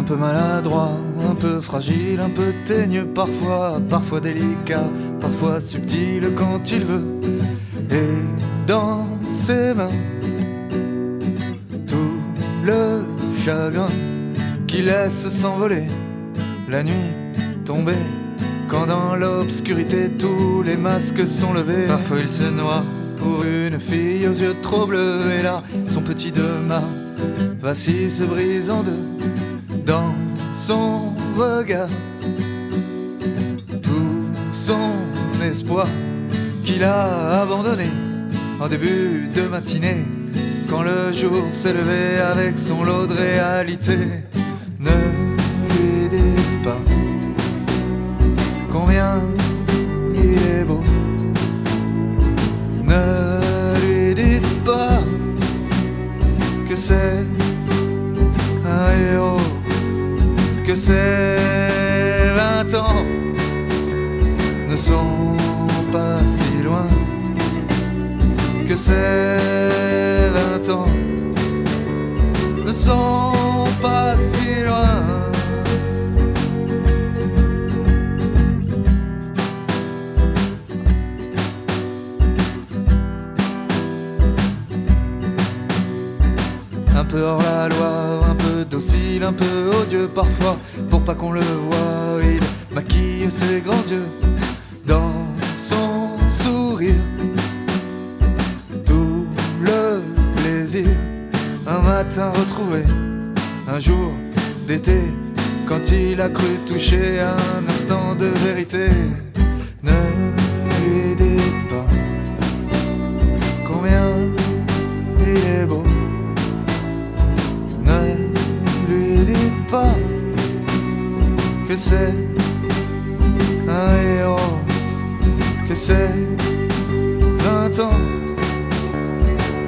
peu maladroit, un peu fragile, un peu teigneux parfois, parfois délicat, parfois subtil quand il veut. Et dans ses mains, tout le chagrin qui laisse s'envoler la nuit tombée, quand dans l'obscurité tous les masques sont levés. Parfois il se noie pour une fille aux yeux trop bleus, et là son petit demain vacille, se brise en deux dans son regard. Tout son espoir qu'il a abandonné en début de matinée, quand le jour s'est levé avec son lot de réalité. Ne lui dites pas combien il est beau, ne lui dites pas que c'est un héros, que ces 20 ans ne sont pas si loin, que ces 20 ans ne sont pas si loin. Un peu hors la loi, un peu docile, un peu odieux parfois, pour pas qu'on le voie, il maquille ses grands yeux dans son sourire. Tout le plaisir, un matin retrouvé, un jour d'été, quand il a cru toucher un instant de vérité. Ne lui dites pas combien il est beau, ne lui dites pas que c'est un héros, que ces 20 ans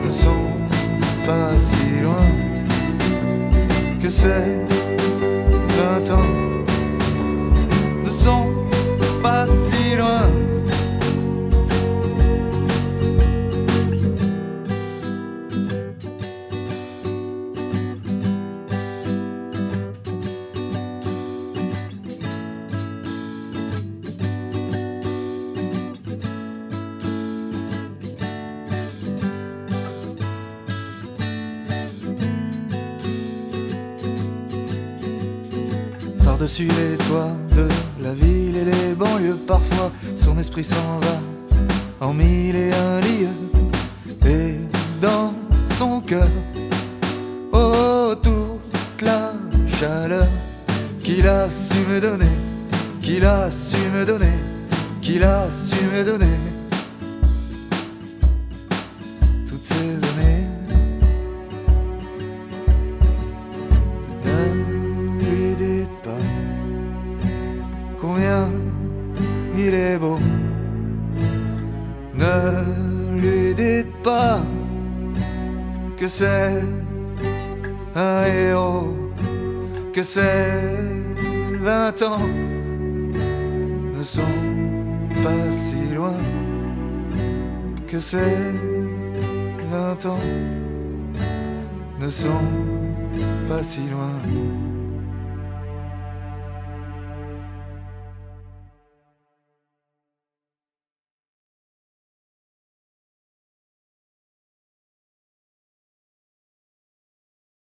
ne sont pas si loin, que ces 20 ans ne sont pas si loin. Par-dessus les toits de la ville et les banlieues, parfois son esprit s'en va en mille et un lieux. Et dans son cœur, oh, toute la chaleur qu'il a su me donner, qu'il a su me donner, qu'il a su me donner toutes ces années. Ne lui dites pas combien il est beau, ne lui dites pas que c'est un héros, que ces 20 ans ne sont pas si loin, que ces 20 ans ne sont pas si loin.